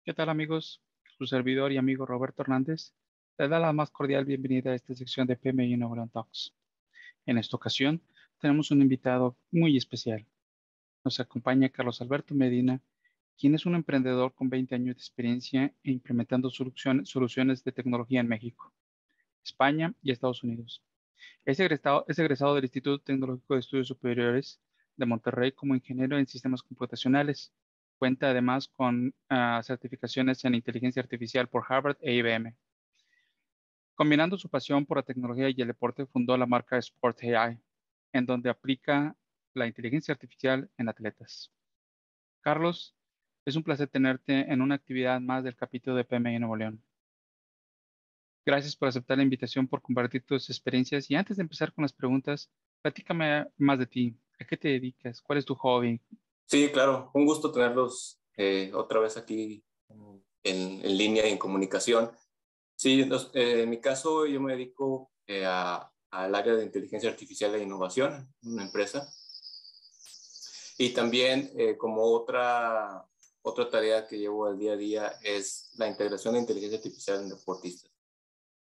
¿Qué tal amigos? Su servidor y amigo Roberto Hernández les da la más cordial bienvenida a esta sección de PMI Nuevo León Talks. En esta ocasión tenemos un invitado muy especial. Nos acompaña Carlos Alberto Medina, quien es un emprendedor con 20 años de experiencia en implementando soluciones de tecnología en México, España y Estados Unidos. Es egresado del Instituto Tecnológico de Estudios Superiores de Monterrey como ingeniero en sistemas computacionales. Cuenta además con certificaciones en inteligencia artificial por Harvard e IBM. Combinando su pasión por la tecnología y el deporte, fundó la marca Sport AI, en donde aplica la inteligencia artificial en atletas. Carlos, es un placer tenerte en una actividad más del capítulo de PMI Nuevo León. Gracias por aceptar la invitación, por compartir tus experiencias. Y antes de empezar con las preguntas, platícame más de ti. ¿A qué te dedicas? ¿Cuál es tu hobby? Sí, claro, un gusto tenerlos otra vez aquí en línea y en comunicación. Sí, en mi caso yo me dedico al área de inteligencia artificial e innovación, una empresa, y también como otra tarea que llevo al día a día es la integración de inteligencia artificial en deportistas.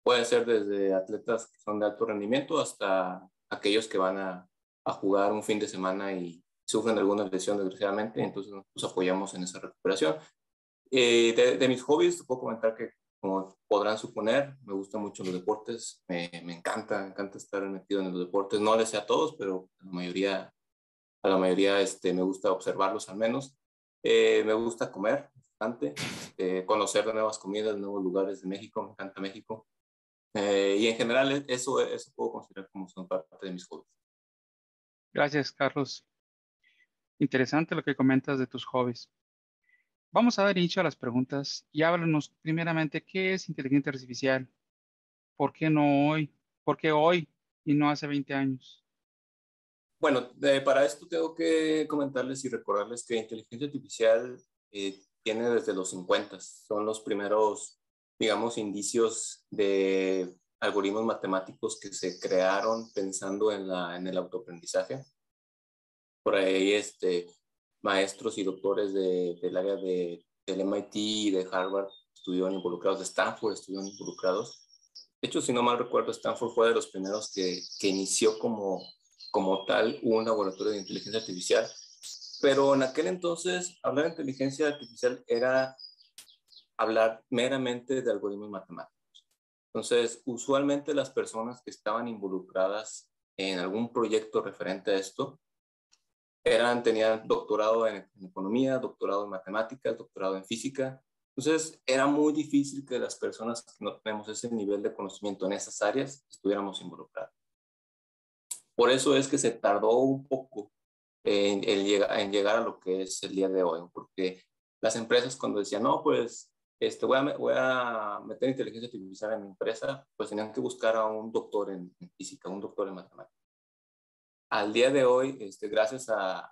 Puede ser desde atletas que son de alto rendimiento hasta aquellos que van a jugar un fin de semana y sufren alguna lesión desgraciadamente, entonces nos apoyamos en esa recuperación. De mis hobbies, te puedo comentar que, como podrán suponer, me gustan mucho los deportes, me encanta estar metido en los deportes, no les sé a todos, pero a la mayoría me gusta observarlos al menos. Me gusta comer bastante, conocer de nuevas comidas, nuevos lugares de México, me encanta México. Y en general eso puedo considerar como son parte de mis hobbies. Gracias, Carlos. Interesante lo que comentas de tus hobbies. Vamos a dar inicio a las preguntas y háblanos primeramente, ¿qué es inteligencia artificial? ¿Por qué no hoy? ¿Por qué hoy y no hace 20 años? Bueno, para esto tengo que comentarles y recordarles que inteligencia artificial tiene desde los 50, son los primeros, digamos, indicios de algoritmos matemáticos que se crearon pensando en el autoaprendizaje. Por ahí, maestros y doctores del área del MIT y de Harvard estuvieron involucrados, de Stanford estuvieron involucrados. De hecho, si no mal recuerdo, Stanford fue de los primeros que inició como tal un laboratorio de inteligencia artificial. Pero en aquel entonces, hablar de inteligencia artificial era hablar meramente de algoritmos matemáticos. Entonces, usualmente las personas que estaban involucradas en algún proyecto referente a esto tenían doctorado en economía, doctorado en matemáticas, doctorado en física. Entonces, era muy difícil que las personas que no tenemos ese nivel de conocimiento en esas áreas estuviéramos involucrados. Por eso es que se tardó un poco en llegar a lo que es el día de hoy, porque las empresas cuando decían, no, pues voy a meter inteligencia artificial en mi empresa, pues tenían que buscar a un doctor en física, un doctor en matemáticas. Al día de hoy, gracias a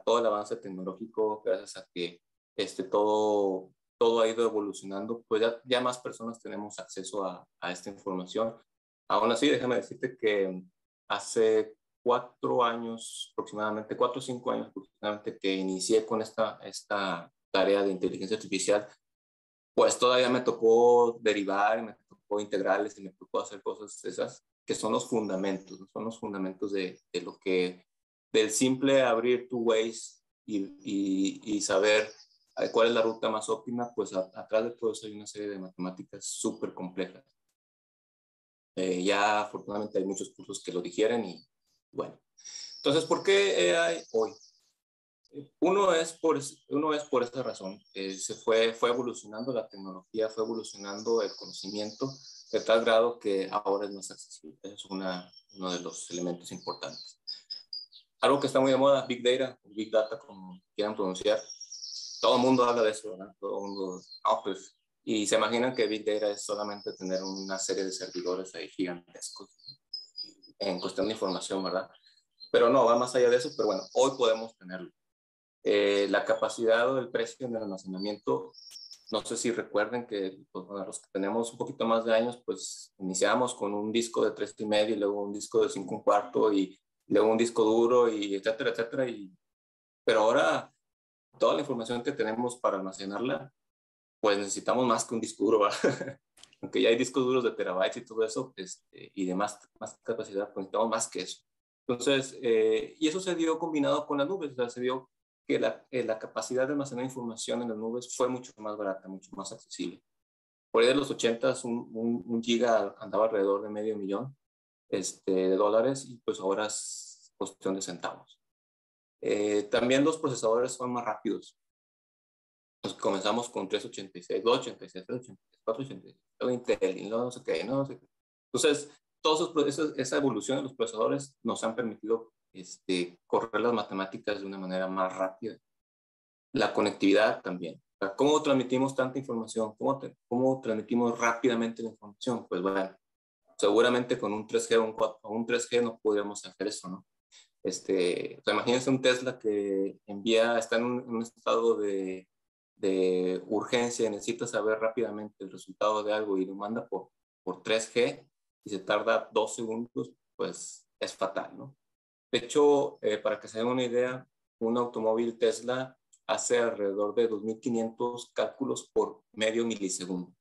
todo el avance tecnológico, gracias a que todo ha ido evolucionando, pues ya más personas tenemos acceso a esta información. Aún así, déjame decirte que hace 4 años aproximadamente, 4 o 5 años aproximadamente, que inicié con esta tarea de inteligencia artificial, pues todavía me tocó derivar, me tocó integrales y me tocó hacer cosas esas que son los fundamentos, ¿no? Son los fundamentos de lo que, del simple abrir tu Waze y saber cuál es la ruta más óptima, pues atrás de todo eso hay una serie de matemáticas súper complejas. Ya afortunadamente hay muchos cursos que lo digieren y bueno. Entonces, ¿por qué AI hoy? Uno es por esta razón. Fue evolucionando la tecnología, fue evolucionando el conocimiento de tal grado que ahora es más accesible. Ese es uno de los elementos importantes. Algo que está muy de moda, Big Data, Big Data, como quieran pronunciar. Todo el mundo habla de eso, ¿verdad? Todo el mundo, pues, y se imaginan que Big Data es solamente tener una serie de servidores ahí gigantescos en cuestión de información, ¿verdad? Pero no, va más allá de eso, pero bueno, hoy podemos tenerlo. La capacidad o el precio en el almacenamiento, no sé si recuerden que pues, bueno, los que tenemos un poquito más de años, pues iniciamos con un disco de 3,5 y luego un disco de 5,25 y luego un disco duro y etcétera, etcétera. Pero ahora toda la información que tenemos para almacenarla pues necesitamos más que un disco duro, ¿verdad? Aunque ya hay discos duros de terabytes y todo eso, y de más capacidad, pues necesitamos más que eso. Entonces, y eso se dio combinado con las nubes, o sea, se dio que la capacidad de almacenar información en las nubes fue mucho más barata, mucho más accesible. Por ahí de los 80, un giga andaba alrededor de medio millón de dólares, y pues ahora es cuestión de centavos. También los procesadores son más rápidos. Pues comenzamos con 386, 286, 386, 486, luego Intel y no sé qué, no sé qué. Entonces, esa evolución de los procesadores nos han permitido correr las matemáticas de una manera más rápida. La conectividad también. O sea, ¿cómo transmitimos tanta información? ¿Cómo transmitimos rápidamente la información? Pues bueno, seguramente con un 3G o un 3G no podríamos hacer eso, ¿no? O sea, imagínense un Tesla que está en un estado de urgencia y necesita saber rápidamente el resultado de algo y lo manda por 3G y se tarda 2 segundos, pues es fatal, ¿no? De hecho, para que se den una idea, un automóvil Tesla hace alrededor de 2.500 cálculos por medio milisegundo.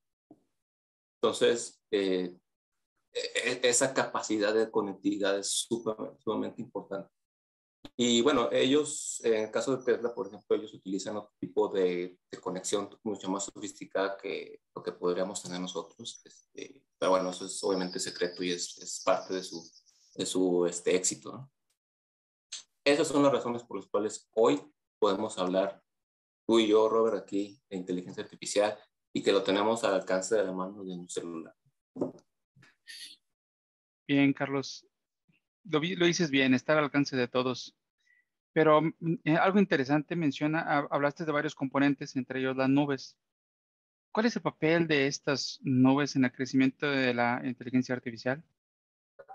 Entonces, esa capacidad de conectividad es sumamente importante. Y bueno, ellos, en el caso de Tesla, por ejemplo, ellos utilizan otro tipo de conexión mucho más sofisticada que lo que podríamos tener nosotros. Pero bueno, eso es obviamente secreto y es parte de su éxito, ¿no? Esas son las razones por las cuales hoy podemos hablar, tú y yo, Robert, aquí, de inteligencia artificial, y que lo tenemos al alcance de la mano de un celular. Bien, Carlos, lo dices bien, está al alcance de todos. Pero algo interesante hablaste de varios componentes, entre ellos las nubes. ¿Cuál es el papel de estas nubes en el crecimiento de la inteligencia artificial?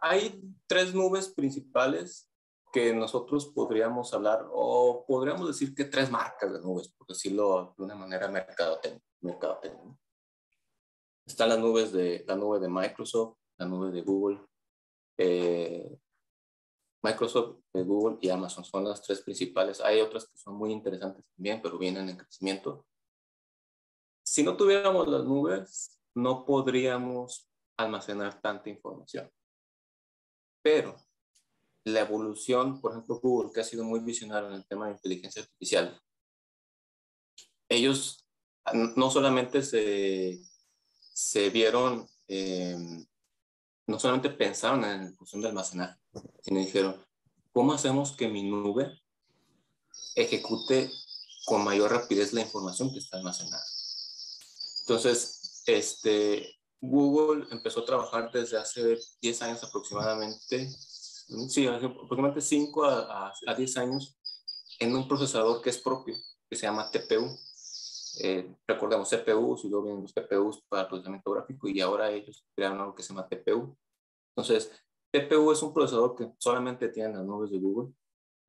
Hay tres nubes principales que nosotros podríamos hablar, o podríamos decir que tres marcas de nubes, por decirlo de una manera mercadotecnia. Están la nube de Microsoft, la nube de Google. eh, Microsoft, Google y Amazon son las tres principales. Hay otras que son muy interesantes también, pero vienen en crecimiento. Si no tuviéramos las nubes, no podríamos almacenar tanta información. Pero la evolución, por ejemplo, Google, que ha sido muy visionario en el tema de inteligencia artificial, ellos no solamente se vieron, no solamente pensaron en la función de almacenar, sino dijeron, ¿cómo hacemos que mi nube ejecute con mayor rapidez la información que está almacenada? Entonces, Google empezó a trabajar desde hace 10 años aproximadamente, sí, aproximadamente 5 a 10 años, en un procesador que es propio, que se llama TPU. Recordemos CPUs y luego vienen los PPUs para procesamiento gráfico, y ahora ellos crearon algo que se llama TPU. Entonces, TPU es un procesador que solamente tiene las nubes de Google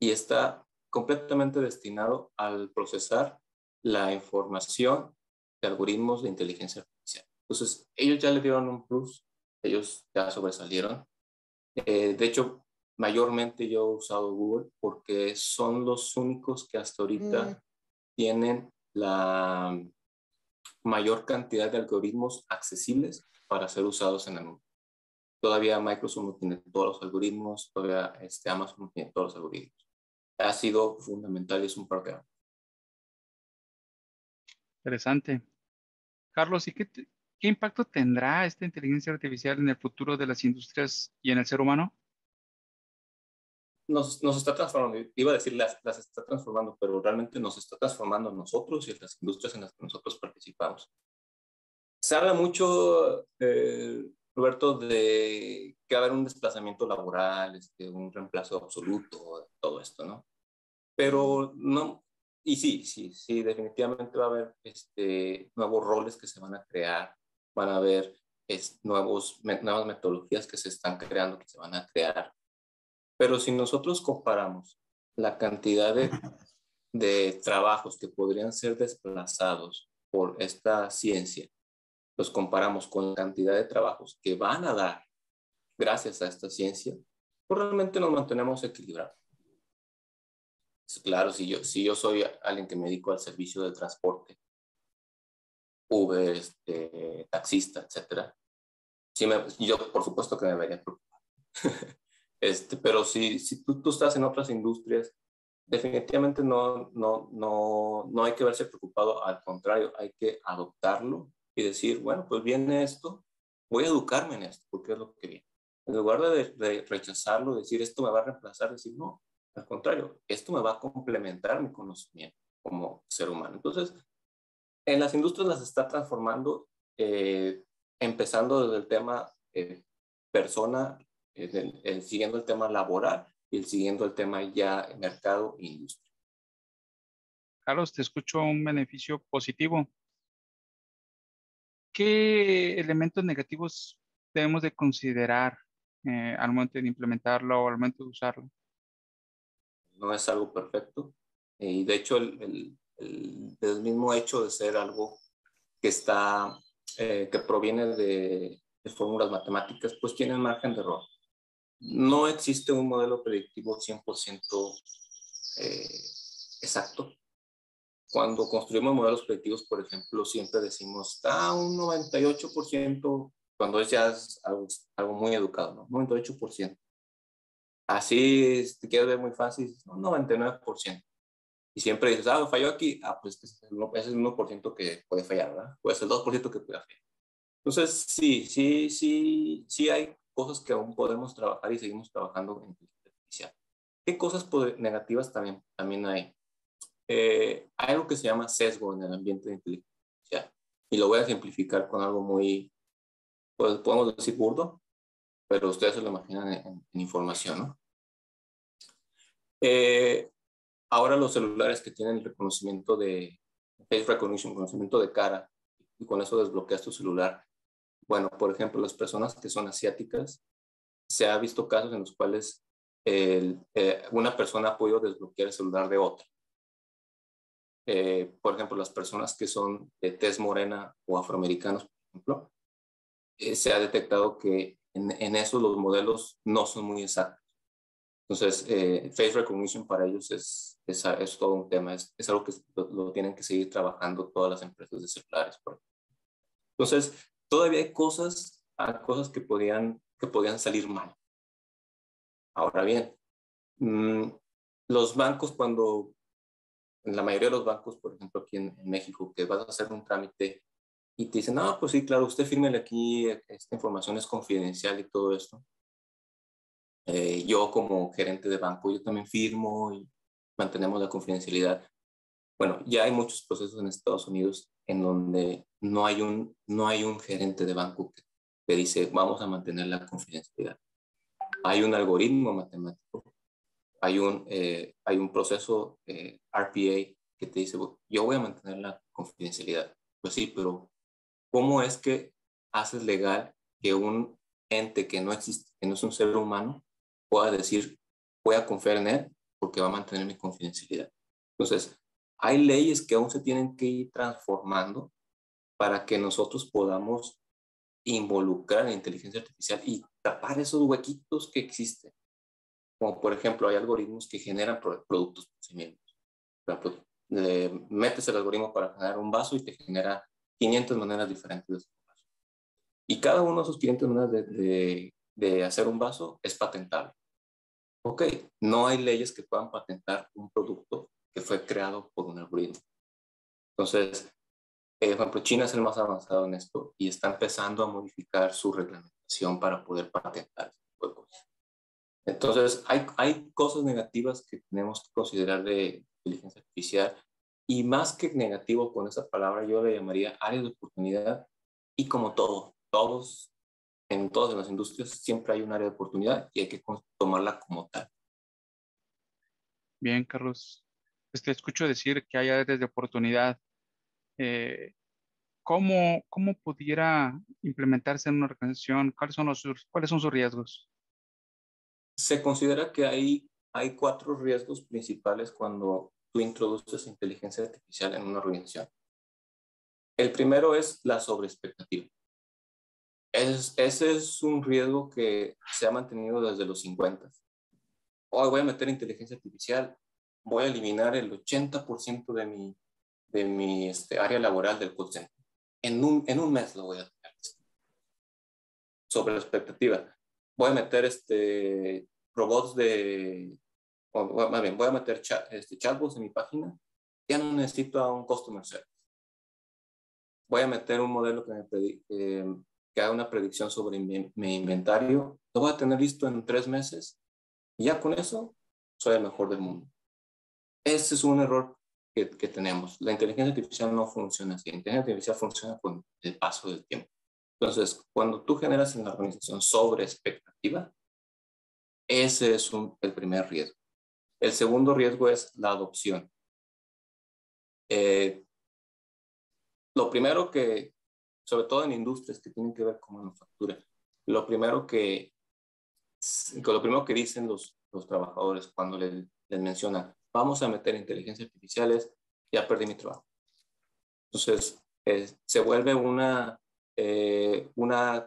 y está completamente destinado al procesar la información de algoritmos de inteligencia artificial. Entonces, ellos ya le dieron un plus, ellos ya sobresalieron. De hecho, mayormente yo he usado Google porque son los únicos que hasta ahorita tienen la mayor cantidad de algoritmos accesibles para ser usados en la nube. Todavía Microsoft no tiene todos los algoritmos, todavía Amazon no tiene todos los algoritmos. Ha sido fundamental y es un programa. Interesante. Carlos, ¿qué impacto tendrá esta inteligencia artificial en el futuro de las industrias y en el ser humano? Nos está transformando, iba a decir las está transformando, pero realmente nos está transformando a nosotros y a las industrias en las que nosotros participamos. Se habla mucho, Roberto, de que va a haber un desplazamiento laboral, un reemplazo absoluto, todo esto, ¿no? Pero no, y sí, definitivamente va a haber nuevos roles que se van a crear, van a haber nuevas metodologías que se están creando, que se van a crear. Pero si nosotros comparamos la cantidad de trabajos que podrían ser desplazados por esta ciencia, los comparamos con la cantidad de trabajos que van a dar gracias a esta ciencia, pues realmente nos mantenemos equilibrados. Claro, si yo soy alguien que me dedico al servicio de transporte, Uber, taxista, etcétera. Sí, yo por supuesto que me vería preocupado. Pero si tú estás en otras industrias, definitivamente no hay que verse preocupado, al contrario, hay que adoptarlo y decir, bueno, pues viene esto, voy a educarme en esto, porque es lo que viene. En lugar de rechazarlo, decir esto me va a reemplazar, decir no, al contrario, esto me va a complementar mi conocimiento como ser humano. Entonces, en las industrias las está transformando, empezando desde el tema persona, siguiendo el tema laboral y siguiendo el tema ya mercado e industria. Carlos, te escucho un beneficio positivo. ¿Qué elementos negativos debemos de considerar al momento de implementarlo o al momento de usarlo? No es algo perfecto, y de hecho el mismo hecho de ser algo que está, que proviene de fórmulas matemáticas, pues tiene margen de error. No existe un modelo predictivo 100% eh, exacto. Cuando construimos modelos predictivos, por ejemplo, siempre decimos, un 98%, cuando ya es algo muy educado, ¿no? 98%. Así, si te quieres ver muy fácil, un 99%. Y siempre dices, falló aquí. Pues ese es el 1% que puede fallar, ¿verdad? Pues el 2% que puede fallar. Entonces, sí hay cosas que aún podemos trabajar y seguimos trabajando en inteligencia artificial. ¿Qué cosas negativas también hay? Hay algo que se llama sesgo en el ambiente de inteligencia artificial. Y lo voy a simplificar con algo muy, pues podemos decir burdo, pero ustedes se lo imaginan en información, ¿no? Eh, Ahora los celulares que tienen el reconocimiento de face recognition, reconocimiento de cara, y con eso desbloqueas tu celular. Bueno, por ejemplo, las personas que son asiáticas, se ha visto casos en los cuales una persona ha podido desbloquear el celular de otra. Por ejemplo, las personas que son de tez morena o afroamericanos, por ejemplo, se ha detectado que en eso los modelos no son muy exactos. Entonces, face recognition para ellos es todo un tema, es algo que lo tienen que seguir trabajando todas las empresas de celulares. Entonces, todavía hay cosas que podían salir mal. Ahora bien, los bancos en la mayoría de los bancos, por ejemplo aquí en México, que vas a hacer un trámite y te dicen, pues sí, claro, usted fírmele aquí, esta información es confidencial y todo esto. Yo como gerente de banco, yo también firmo y mantenemos la confidencialidad. Bueno, ya hay muchos procesos en Estados Unidos en donde no hay un gerente de banco que dice, vamos a mantener la confidencialidad. Hay un algoritmo matemático, hay un proceso RPA que te dice, yo voy a mantener la confidencialidad. Pues sí, pero ¿cómo es que haces legal que un ente que no existe, que no es un ser humano, pueda decir, voy a confiar en él porque va a mantener mi confidencialidad? Entonces, hay leyes que aún se tienen que ir transformando para que nosotros podamos involucrar la inteligencia artificial y tapar esos huequitos que existen. Como por ejemplo, hay algoritmos que generan productos, procedimientos. Por ejemplo, le metes el algoritmo para generar un vaso y te genera 500 maneras diferentes de hacer un vaso. Y cada uno de esos 500 maneras de hacer un vaso es patentable. Ok, no hay leyes que puedan patentar un producto que fue creado por un algoritmo. Entonces, por ejemplo, China es el más avanzado en esto y está empezando a modificar su reglamentación para poder patentar este tipo de cosas. Entonces, hay cosas negativas que tenemos que considerar de inteligencia artificial y más que negativo con esa palabra, yo le llamaría áreas de oportunidad y como en todas las industrias siempre hay un área de oportunidad y hay que tomarla como tal. Bien, Carlos. Te escucho decir que hay áreas de oportunidad. Eh, ¿cómo pudiera implementarse en una organización? ¿Cuáles son sus riesgos? Se considera que hay 4 riesgos principales cuando tú introduces inteligencia artificial en una organización. El primero es la sobreexpectativa. Ese es un riesgo que se ha mantenido desde los 50. Hoy voy a meter inteligencia artificial, voy a eliminar el 80% de mi área laboral del call center. en un mes lo voy a tener sobre la expectativa. Voy a meter robots o más bien, voy a meter chatbots en mi página. Ya no necesito a un customer service. Voy a meter un modelo que haga una predicción sobre mi inventario. Lo voy a tener listo en 3 meses. Y ya con eso, soy el mejor del mundo. Ese es un error que tenemos. La inteligencia artificial no funciona así. La inteligencia artificial funciona con el paso del tiempo. Entonces, cuando tú generas en la organización sobre expectativa, ese es el primer riesgo. El segundo riesgo es la adopción. Lo primero sobre todo en industrias que tienen que ver con manufactura, lo primero que dicen los trabajadores cuando les mencionan, vamos a meter inteligencia artificial, es, ya perdí mi trabajo. Entonces, se vuelve una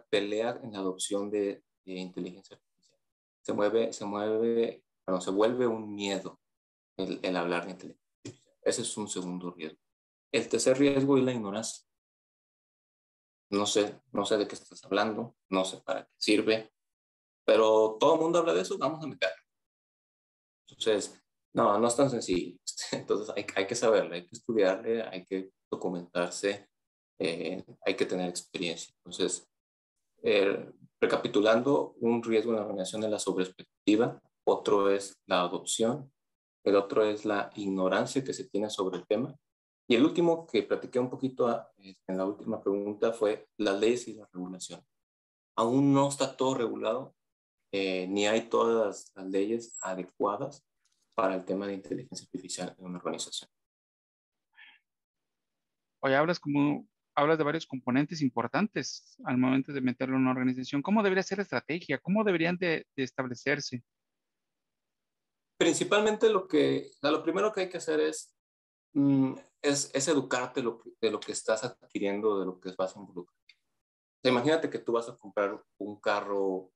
pelea en la adopción de inteligencia artificial. Se vuelve un miedo el hablar de inteligencia artificial. Ese es un segundo riesgo. El tercer riesgo es la ignorancia. No sé de qué estás hablando, no sé para qué sirve, pero todo el mundo habla de eso, vamos a meterlo. Entonces, no es tan sencillo. Entonces hay que saberle, hay que estudiarle, hay que documentarse, hay que tener experiencia. Entonces, recapitulando, un riesgo en la organización es la sobreexpectativa, otro es la adopción, el otro es la ignorancia que se tiene sobre el tema. Y el último que platiqué un poquito en la última pregunta fue las leyes y la regulación. Aún no está todo regulado, ni hay todas las leyes adecuadas para el tema de inteligencia artificial en una organización. Hoy hablas de varios componentes importantes al momento de meterlo en una organización. ¿Cómo debería ser la estrategia? ¿Cómo deberían de establecerse? Principalmente lo primero que hay que hacer es educarte de lo que estás adquiriendo, de lo que vas a involucrar. O sea, imagínate que tú vas a comprar un carro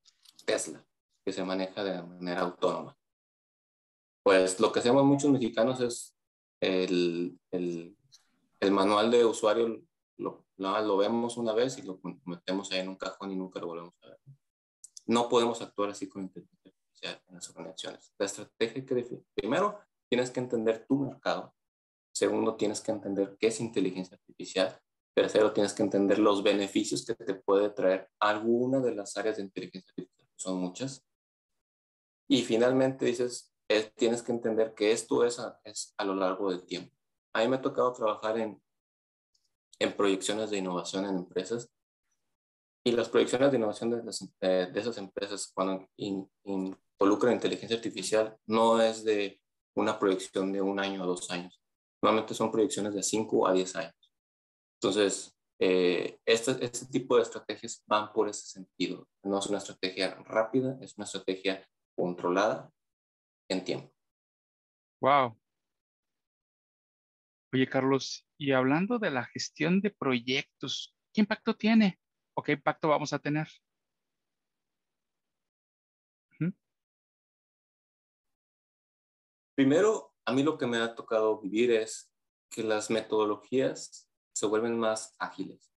Tesla que se maneja de manera autónoma. Pues lo que hacemos muchos mexicanos es el manual de usuario, lo vemos una vez y lo metemos ahí en un cajón y nunca lo volvemos a ver. No podemos actuar así con inteligencia artificial en las organizaciones. La estrategia que define, primero, tienes que entender tu mercado. Segundo, tienes que entender qué es inteligencia artificial. Tercero, tienes que entender los beneficios que te puede traer alguna de las áreas de inteligencia artificial, que son muchas. Y finalmente tienes que entender que esto es a lo largo del tiempo. A mí me ha tocado trabajar en proyecciones de innovación en empresas, y las proyecciones de innovación de esas empresas cuando involucran inteligencia artificial no es de una proyección de 1 año o 2 años. Normalmente son proyecciones de 5 a 10 años. Entonces, este tipo de estrategias van por ese sentido. No es una estrategia rápida, es una estrategia controlada en tiempo. Wow. Oye, Carlos, y hablando de la gestión de proyectos, ¿qué impacto tiene? ¿O qué impacto vamos a tener? Ujú. Primero, a mí lo que me ha tocado vivir es que las metodologías se vuelven más ágiles.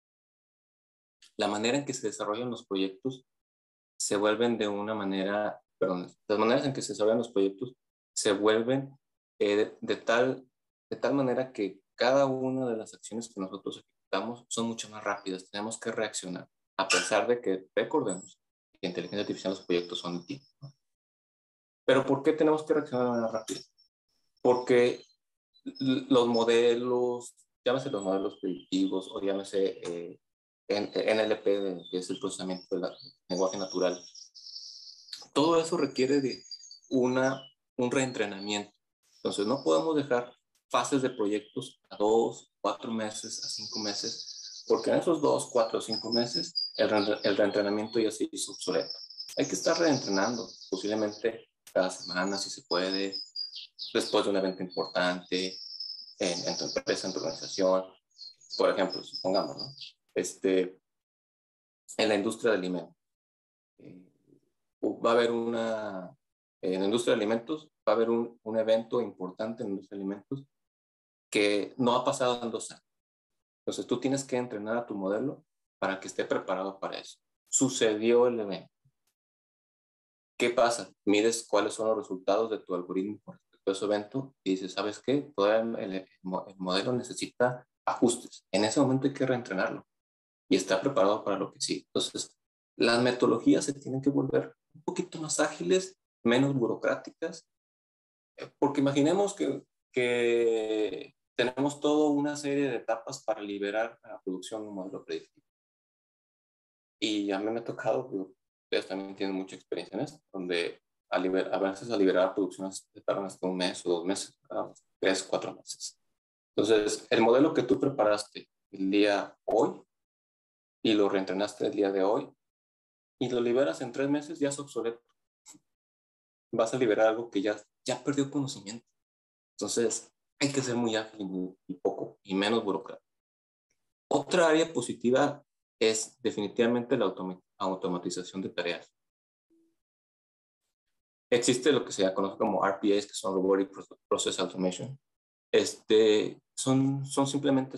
La manera en que se desarrollan los proyectos se vuelven las maneras en que se desarrollan los proyectos se vuelven de tal manera que cada una de las acciones que nosotros ejecutamos son mucho más rápidas. Tenemos que reaccionar, a pesar de que recordemos que en inteligencia artificial los proyectos son de tiempo, ¿no? Pero ¿por qué tenemos que reaccionar de manera rápida? Porque los modelos, llámese los modelos predictivos o llámese NLP, que es el procesamiento del lenguaje natural, todo eso requiere de un reentrenamiento. Entonces, no podemos dejar fases de proyectos a 2, 4 meses, a 5 meses, porque en esos 2, 4, 5 meses el reentrenamiento ya se hizo obsoleto. Hay que estar reentrenando, posiblemente cada semana, si se puede, después de un evento importante en tu empresa, en tu organización. Por ejemplo, supongamos, ¿no? En la industria de alimentos. Va a haber en la industria de alimentos, va a haber un evento importante en la industria de alimentos que no ha pasado en 2 años. Entonces tú tienes que entrenar a tu modelo para que esté preparado para eso. Sucedió el evento. ¿Qué pasa? Mides cuáles son los resultados de tu algoritmo con respecto a ese evento y dices, ¿sabes qué? Todavía el modelo necesita ajustes. En ese momento hay que reentrenarlo y está preparado para lo que sí. Entonces, las metodologías se tienen que volver un poquito más ágiles, menos burocráticas, porque imaginemos que tenemos toda una serie de etapas para liberar a la producción un modelo predictivo. Y a mí me ha tocado, ustedes también tienen mucha experiencia en esto, donde a veces a liberar producciones se tardan hasta un mes o 2 meses, 3, 4 meses. Entonces, el modelo que tú preparaste el día hoy y lo reentrenaste el día de hoy y lo liberas en 3 meses, ya es obsoleto. Vas a liberar algo que ya perdió conocimiento. Entonces, hay que ser muy ágil y poco y menos burocrático. Otra área positiva es definitivamente la automatización de tareas. Existe lo que se conoce como RPAs, que son Robotic Process Automation. Simplemente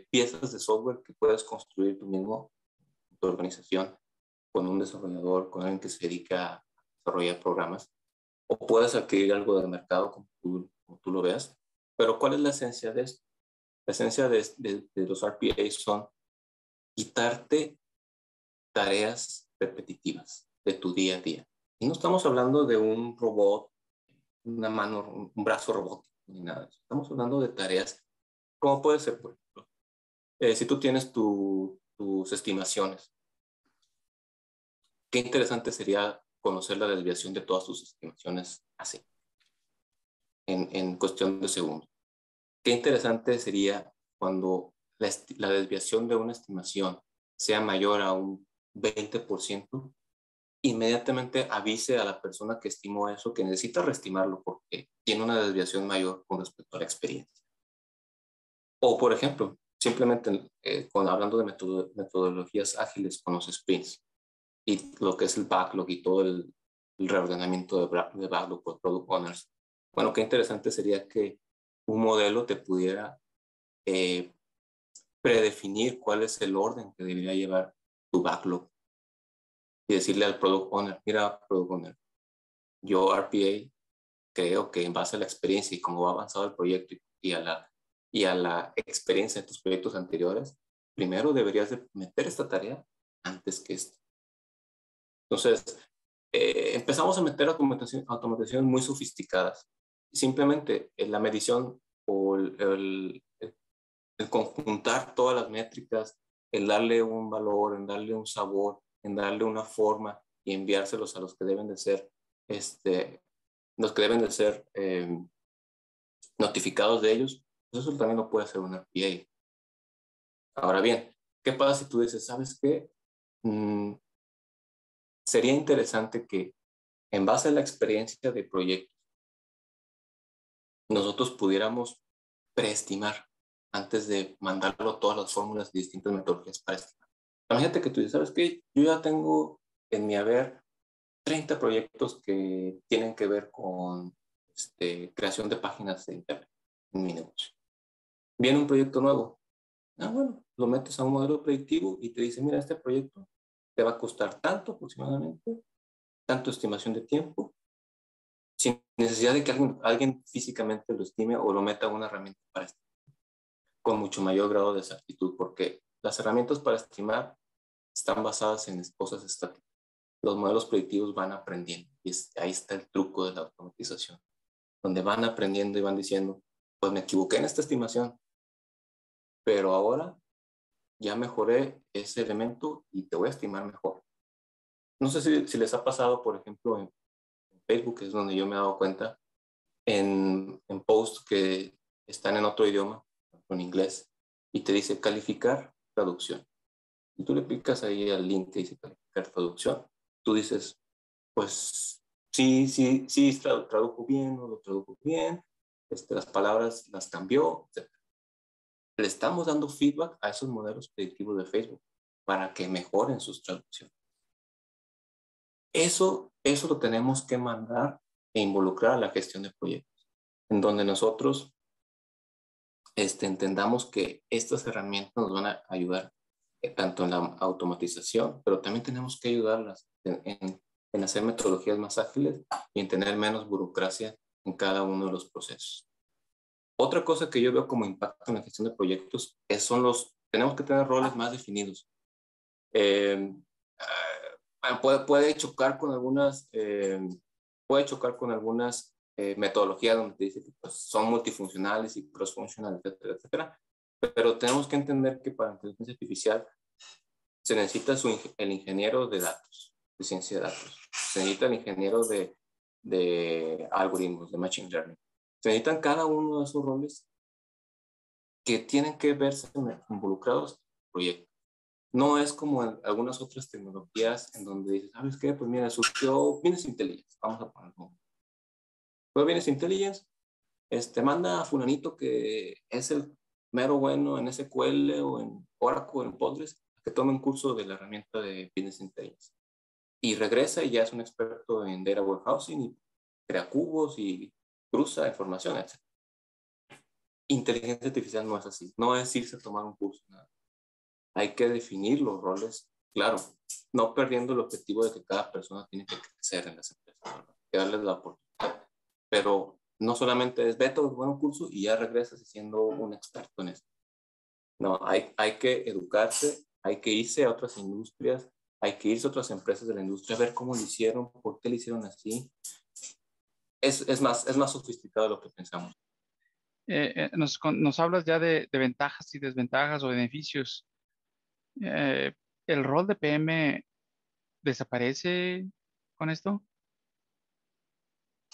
piezas de software que puedes construir tú mismo, tu organización, con un desarrollador, con alguien que se dedica a desarrollar programas, o puedes adquirir algo de mercado como tú lo veas. Pero ¿cuál es la esencia de esto? La esencia de los RPAs son quitarte tareas repetitivas de tu día a día. Y no estamos hablando de un robot, una mano, un brazo robótico, ni nada de eso. Estamos hablando de tareas, como puede ser, por ejemplo, si tú tienes tus estimaciones, qué interesante sería conocer la desviación de todas tus estimaciones así, en cuestión de segundos. Qué interesante sería cuando la desviación de una estimación sea mayor a un 20%, inmediatamente avise a la persona que estimó eso que necesita reestimarlo porque tiene una desviación mayor con respecto a la experiencia. O, por ejemplo, simplemente hablando de metodologías ágiles con los sprints y lo que es el backlog y todo el reordenamiento de backlog por product owners. Bueno, qué interesante sería que un modelo te pudiera predefinir cuál es el orden que debería llevar tu backlog y decirle al product owner, mira, product owner, yo RPA creo que en base a la experiencia y cómo va avanzado el proyecto y a la experiencia de tus proyectos anteriores, primero deberías de meter esta tarea antes que esta. Entonces, empezamos a meter automatizaciones muy sofisticadas. Simplemente la medición o el conjuntar todas las métricas, el darle un valor, en darle un sabor, en darle una forma y enviárselos a los que deben de ser, los que deben de ser notificados de ellos, pues eso también lo puede hacer un RPA. Ahora bien, ¿qué pasa si tú dices, sabes qué? Sería interesante que en base a la experiencia de proyecto, nosotros pudiéramos preestimar antes de mandarlo todas las fórmulas y distintas metodologías para estimar. Imagínate que tú dices, ¿sabes qué? Yo ya tengo en mi haber 30 proyectos que tienen que ver con creación de páginas de internet en mi negocio. Viene un proyecto nuevo. Bueno, lo metes a un modelo predictivo y te dice, mira, este proyecto te va a costar tanto aproximadamente, tanto estimación de tiempo, sin necesidad de que alguien físicamente lo estime o lo meta a una herramienta para estimar, con mucho mayor grado de exactitud, porque las herramientas para estimar están basadas en cosas estáticas. Los modelos predictivos van aprendiendo y ahí está el truco de la automatización, donde van aprendiendo y van diciendo, pues me equivoqué en esta estimación, pero ahora ya mejoré ese elemento y te voy a estimar mejor. No sé si les ha pasado, por ejemplo, en Facebook, que es donde yo me he dado cuenta, en posts que están en otro idioma, en inglés, y te dice calificar traducción. Y tú le picas ahí al link que dice calificar traducción. Tú dices, pues sí, tradujo bien, no lo tradujo bien, las palabras las cambió, etc. Le estamos dando feedback a esos modelos predictivos de Facebook para que mejoren sus traducciones. Eso lo tenemos que mandar e involucrar a la gestión de proyectos, en donde nosotros entendamos que estas herramientas nos van a ayudar tanto en la automatización, pero también tenemos que ayudarlas en hacer metodologías más ágiles y en tener menos burocracia en cada uno de los procesos. Otra cosa que yo veo como impacto en la gestión de proyectos tenemos que tener roles más definidos. Puede chocar con algunas metodologías donde te dice que pues, son multifuncionales y cross-funcionales, etcétera, etcétera. Pero tenemos que entender que para inteligencia artificial se necesita el ingeniero de datos, de ciencia de datos. Se necesita el ingeniero de algoritmos, de machine learning. Se necesitan cada uno de esos roles que tienen que verse involucrados en el proyecto. No es como en algunas otras tecnologías en donde dices, ¿sabes qué? Pues mira, surgió Business Intelligence, vamos a ponerlo. Pues Business Intelligence, manda a fulanito que es el mero bueno en SQL o en Oracle o en Postgres, que tome un curso de la herramienta de Business Intelligence. Y regresa y ya es un experto en Data Warehousing y crea cubos y cruza información, etc. Inteligencia artificial no es así, no es irse a tomar un curso, nada. Hay que definir los roles, claro, no perdiendo el objetivo de que cada persona tiene que crecer en las empresas, ¿verdad? Que darles la oportunidad. Pero no solamente es vete a un buen curso y ya regresas siendo un experto en esto. No, hay que educarse, hay que irse a otras industrias, hay que irse a otras empresas de la industria a ver cómo lo hicieron, por qué lo hicieron así. Es más sofisticado de lo que pensamos. Nos hablas ya de ventajas y desventajas o beneficios. ¿El rol de PM desaparece con esto?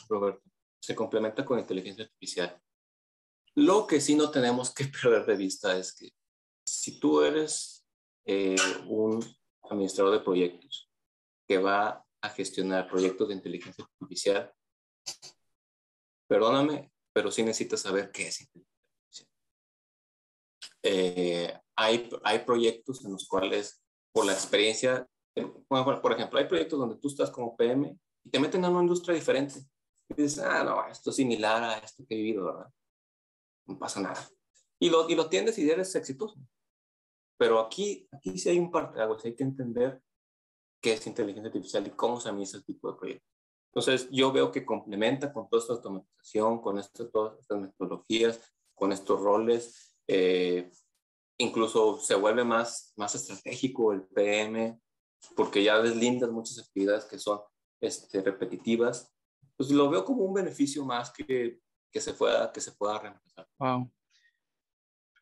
Roberto, se complementa con inteligencia artificial. Lo que sí no tenemos que perder de vista es que si tú eres un administrador de proyectos que va a gestionar proyectos de inteligencia artificial, perdóname, pero sí necesitas saber qué es inteligencia artificial. Hay proyectos en los cuales, por la experiencia, por ejemplo, hay proyectos donde tú estás como PM y te meten a una industria diferente. Y dices, no, esto es similar a esto que he vivido, ¿verdad? No pasa nada. Y lo atiendes y eres exitoso. Pero aquí sí hay un parteaguas, hay que entender qué es inteligencia artificial y cómo se administra el tipo de proyecto. Entonces, yo veo que complementa con toda esta automatización, con todas estas metodologías, con estos roles. Incluso se vuelve más estratégico el PM, porque ya deslindas muchas actividades que son repetitivas. Pues lo veo como un beneficio más que se pueda reemplazar. Wow.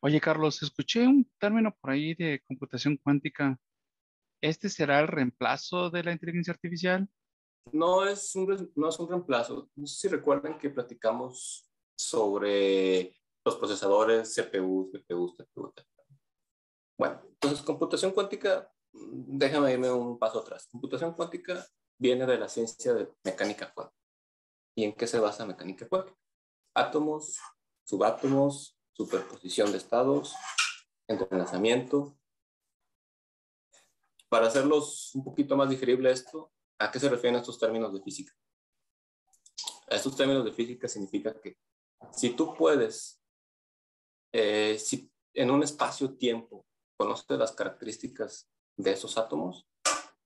Oye, Carlos, escuché un término por ahí de computación cuántica. ¿Este será el reemplazo de la inteligencia artificial? No es un reemplazo. No sé si recuerdan que platicamos sobre los procesadores, CPUs, GPUs, TPUs. Bueno, entonces computación cuántica, déjame irme un paso atrás. Computación cuántica viene de la ciencia de mecánica cuántica. ¿Y en qué se basa mecánica cuántica? Átomos, subátomos, superposición de estados, entrelazamiento. Para hacerlos un poquito más digerible esto, ¿a qué se refieren estos términos de física? Estos términos de física significa que si tú puedes, si en un espacio-tiempo conoces las características de esos átomos,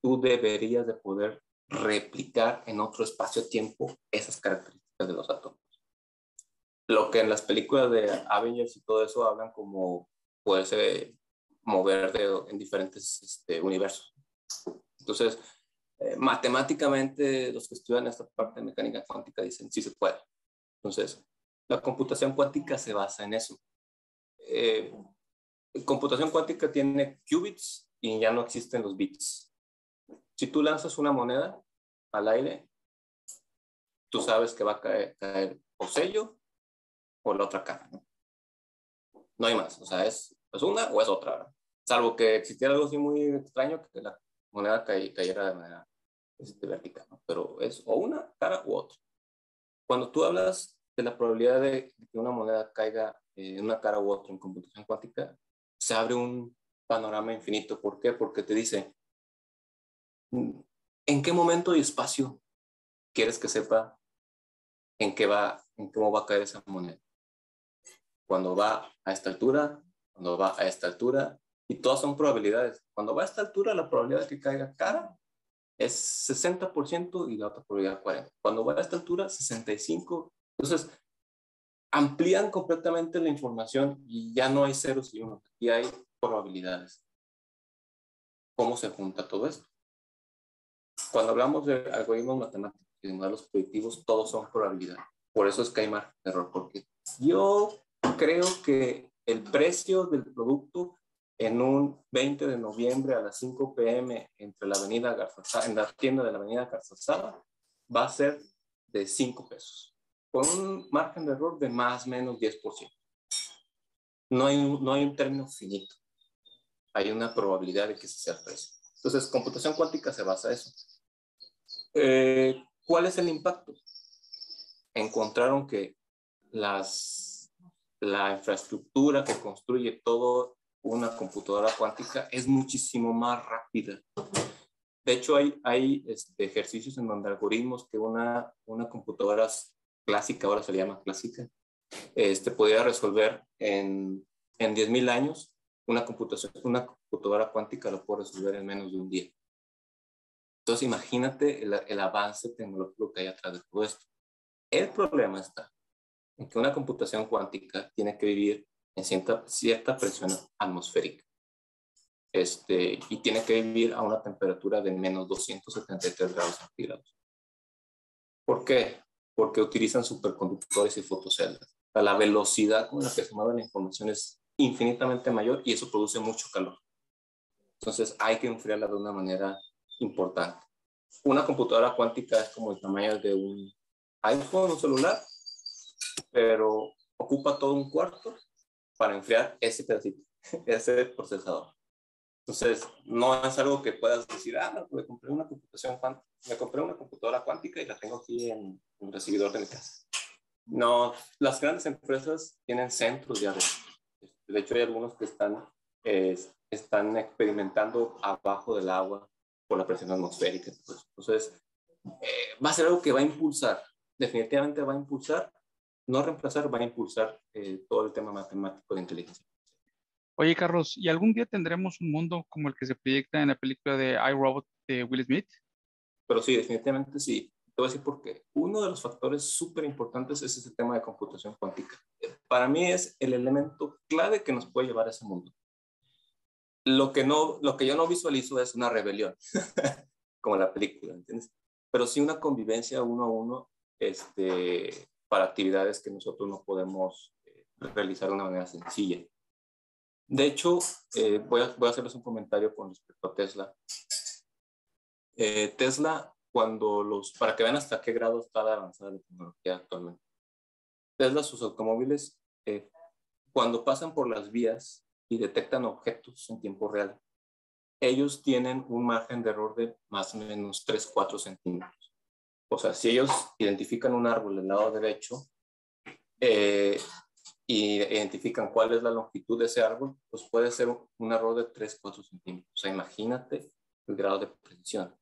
tú deberías de poder replicar en otro espacio-tiempo esas características de los átomos. Lo que en las películas de Avengers y todo eso hablan como poderse mover en diferentes universos. Entonces, matemáticamente los que estudian esta parte de mecánica cuántica dicen sí se puede. Entonces, la computación cuántica se basa en eso. Computación cuántica tiene qubits y ya no existen los bits. Si tú lanzas una moneda al aire, tú sabes que va a caer o sello o la otra cara, ¿no? No hay más, o sea, es una o es otra, ¿verdad? Salvo que existiera algo así muy extraño, que la moneda cayera de manera vertical, ¿no? Pero es o una cara u otra. Cuando tú hablas de la probabilidad de que una moneda caiga en una cara u otra en computación cuántica, se abre un panorama infinito. ¿Por qué? Porque te dice, ¿en qué momento y espacio quieres que sepa en cómo va a caer esa moneda? cuando va a esta altura, cuando va a esta altura, y todas son probabilidades. Cuando va a esta altura, la probabilidad de que caiga cara es 60% y la otra probabilidad 40%. Cuando va a esta altura, 65%. Entonces, amplían completamente la información y ya no hay ceros y unos, y hay probabilidades. ¿Cómo se junta todo esto? Cuando hablamos de algoritmos matemáticos y de modelos predictivos, todos son probabilidades. Por eso es que hay margen de error, porque yo creo que el precio del producto en un 20 de noviembre a las 5 p.m. entre la avenida Garzazada, en la tienda de la avenida Garzazada, va a ser de 5 pesos, con un margen de error de más o menos 10%. No hay un término finito. Hay una probabilidad de que ese sea el precio. Entonces, computación cuántica se basa en eso. ¿Cuál es el impacto? Encontraron que la infraestructura que construye todo una computadora cuántica es muchísimo más rápida. De hecho, hay ejercicios en donde algoritmos que una computadora clásica, ahora se le llama clásica, podría resolver en 10.000 años, una computadora cuántica lo puede resolver en menos de un día. Entonces, imagínate el avance tecnológico que hay atrás de todo esto. El problema está en que una computación cuántica tiene que vivir en cierta presión atmosférica. Y tiene que vivir a una temperatura de menos 273 grados centígrados. ¿Por qué? Porque utilizan superconductores y fotoceldas. La velocidad con la que se mueve la información es infinitamente mayor y eso produce mucho calor. Entonces hay que enfriarla de una manera importante. Una computadora cuántica es como el tamaño de un iPhone, un celular, pero ocupa todo un cuarto para enfriar ese pedacito, ese procesador. Entonces, no es algo que puedas decir, no, me compré una computadora cuántica y la tengo aquí en el recibidor de mi casa. No, las grandes empresas tienen centros de arreglo. De hecho, hay algunos que están experimentando abajo del agua por la presión atmosférica. Pues. Entonces, va a ser algo que va a impulsar, definitivamente va a impulsar, no reemplazar, va a impulsar todo el tema matemático de inteligencia. Oye, Carlos, ¿y algún día tendremos un mundo como el que se proyecta en la película de iRobot de Will Smith? Pero sí, definitivamente sí. Te voy a decir por qué. Uno de los factores súper importantes es ese tema de computación cuántica. Para mí es el elemento clave que nos puede llevar a ese mundo. Lo que yo no visualizo es una rebelión, como la película, ¿entiendes? Pero sí una convivencia uno a uno para actividades que nosotros no podemos realizar de una manera sencilla. De hecho, voy a hacerles un comentario con respecto a Tesla. Tesla, para que vean hasta qué grado está avanzada la tecnología actualmente. Tesla, sus automóviles, cuando pasan por las vías y detectan objetos en tiempo real, ellos tienen un margen de error de más o menos 3-4 centímetros. O sea, si ellos identifican un árbol del lado derecho y identifican cuál es la longitud de ese árbol, pues puede ser un error de 3-4 centímetros. O sea, imagínate el grado de precisión.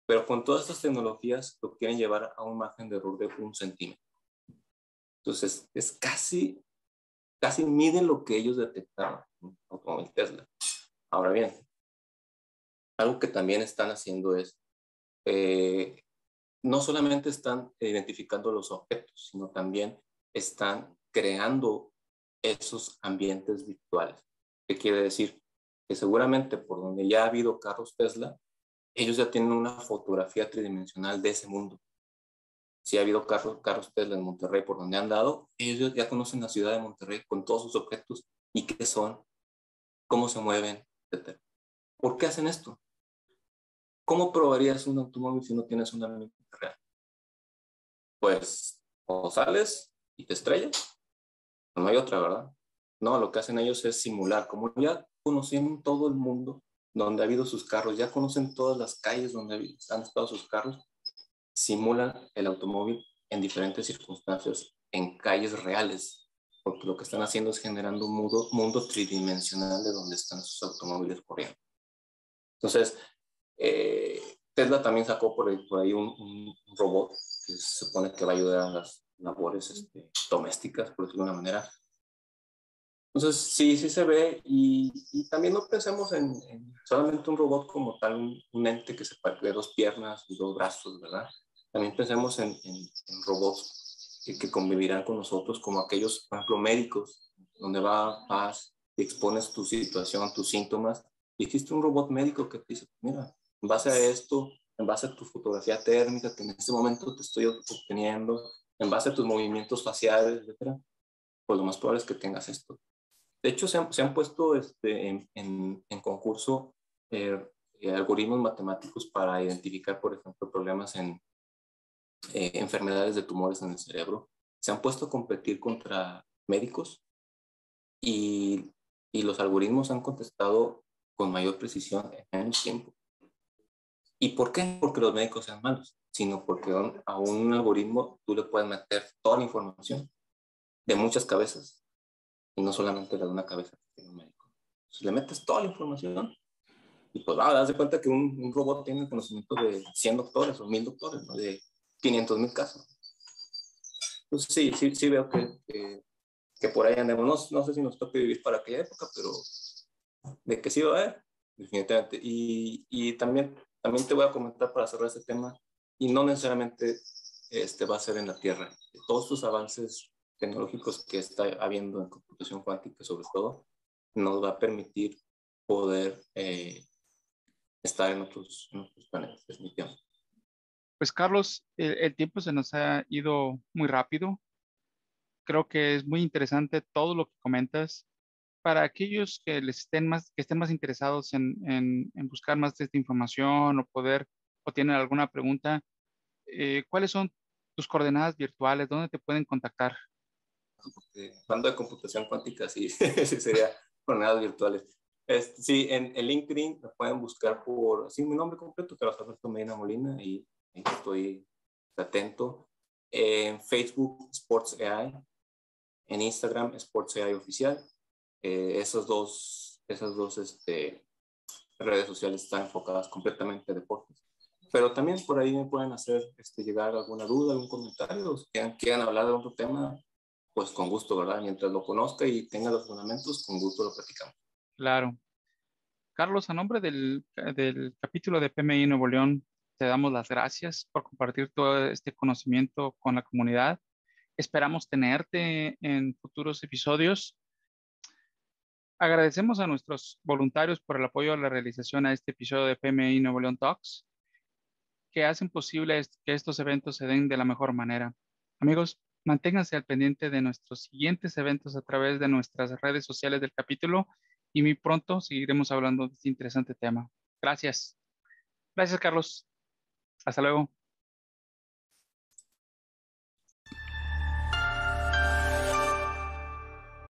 Pero con todas estas tecnologías lo quieren llevar a un margen de error de 1 centímetro. Entonces, es casi miden lo que ellos detectaron en el automóvil Tesla. Ahora bien, algo que también están haciendo es, no solamente están identificando los objetos, sino también están creando esos ambientes virtuales. ¿Qué quiere decir? Que seguramente por donde ya ha habido carros Tesla, ellos ya tienen una fotografía tridimensional de ese mundo. Si ha habido carros Tesla en Monterrey por donde han dado, ellos ya conocen la ciudad de Monterrey con todos sus objetos y qué son, cómo se mueven, etc. ¿Por qué hacen esto? ¿Cómo probarías un automóvil si no tienes una mente real? Pues o sales y te estrellas, no hay otra, ¿verdad? No, lo que hacen ellos es simular, como ya conocen todo el mundo donde ha habido sus carros, ya conocen todas las calles donde han estado sus carros, simulan el automóvil en diferentes circunstancias, en calles reales, porque lo que están haciendo es generando un mundo tridimensional de donde están sus automóviles corriendo. Entonces, Tesla también sacó por ahí un robot que se supone que va a ayudar a las labores domésticas, por decirlo de una manera, Entonces, sí, sí se ve y también no pensemos en solamente un robot como tal, un ente que se parte de dos piernas y dos brazos, ¿verdad? También pensemos en robots que convivirán con nosotros como aquellos, por ejemplo, médicos, donde vas y expones tu situación, tus síntomas, y existe un robot médico que te dice, mira, en base a esto, en base a tu fotografía térmica que en este momento te estoy obteniendo, en base a tus movimientos faciales, etcétera, pues lo más probable es que tengas esto. De hecho, se han puesto en concurso eh, algoritmos matemáticos para identificar, por ejemplo, problemas en enfermedades de tumores en el cerebro. Se han puesto a competir contra médicos y, y los algoritmos han contestado con mayor precisión en menos tiempo. ¿Y por qué? Porque los médicos sean malos, sino porque a un algoritmo tú le puedes meter toda la información de muchas cabezas y no solamente la de una cabeza que tiene un médico. Si le metes toda la información y pues das de cuenta que un robot tiene conocimiento de 100 doctores o 1000 doctores, ¿no? De 500,000 casos. Entonces sí veo que por ahí andemos. No sé si nos toca vivir para aquella época, pero de que sí va a haber, definitivamente. Y también te voy a comentar para cerrar este tema, y no necesariamente va a ser en la Tierra. Todos estos avances tecnológicos que está habiendo en computación cuántica, sobre todo, nos va a permitir poder estar en otros planetas, definitivamente. Pues Carlos, el tiempo se nos ha ido muy rápido. Creo que es muy interesante todo lo que comentas. Para aquellos que que estén más interesados en buscar más de esta información o tienen alguna pregunta, ¿cuáles son tus coordenadas virtuales? ¿Dónde te pueden contactar? Hablando de computación cuántica, sí, sí sería jornadas virtuales. Sí, en LinkedIn me pueden buscar por, sí, mi nombre completo, Carlos Alberto Medina Molina, y estoy atento. En Facebook, Sports AI. En Instagram, Sports AI Oficial. Esas dos redes sociales están enfocadas completamente a deportes. Pero también por ahí me pueden hacer llegar alguna duda, algún comentario, o si quieran hablar de otro tema, pues con gusto, ¿verdad? Mientras lo conozca y tenga los fundamentos, con gusto lo platicamos. Claro. Carlos, a nombre del capítulo de PMI Nuevo León, te damos las gracias por compartir todo este conocimiento con la comunidad. Esperamos tenerte en futuros episodios. Agradecemos a nuestros voluntarios por el apoyo a la realización a este episodio de PMI Nuevo León Talks, que hacen posible que estos eventos se den de la mejor manera. Amigos, manténganse al pendiente de nuestros siguientes eventos a través de nuestras redes sociales del capítulo y muy pronto seguiremos hablando de este interesante tema. Gracias. Gracias, Carlos. Hasta luego.